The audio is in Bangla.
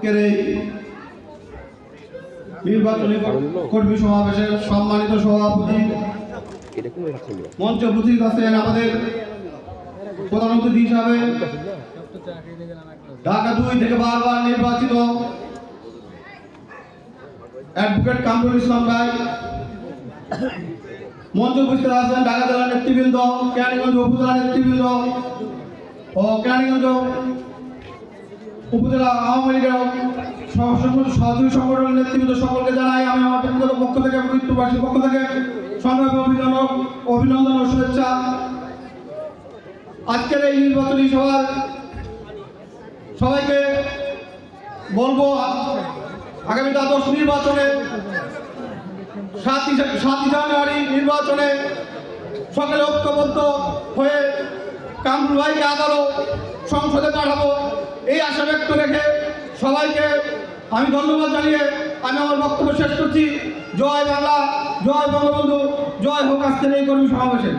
আজকের এই নির্বাচনী কর্মী সমাবেশের সম্মানিত সভাপতি মঞ্চ উপস্থিত আছেন আমাদের প্রধান অতিথি হিসাবে ঢাকা 2 থেকে বারবার নির্বাচিত অ্যাডভোকেট কামরুল ইসলাম ভাই, মঞ্চ উপস্থিত আছেন ঢাকা জেলার নেতৃবৃন্দ, কেরানীগঞ্জ উপজেলার নেতৃবৃন্দ ও কেরানীগঞ্জ উপজেলা আওয়ামী লীগের সহযোগী সংগঠনের নেতৃবৃন্দ সকলকে জানাই আমি আমার ব্যক্তিগত পক্ষ থেকে মৃত্যুবাসীর পক্ষ থেকে সংগ্রামী অভিনন্দন ও শুভেচ্ছা। আজকের এই নির্বাচনী সভার সবাইকে বলবো আগামী দ্বাদশ নির্বাচনে 7 জানুয়ারি নির্বাচনে সকলে ঐক্যবদ্ধ হয়ে কামরুল ভাইকে আবারও সংসদে পাঠাবো এই আশা ব্যক্ত রেখে সবাইকে আমি ধন্যবাদ জানিয়ে আমি আমার বক্তব্য শেষ করছি। জয় বাংলা, জয় বঙ্গবন্ধু, জয় হোক আজকের এই কর্মী সমাবেশে।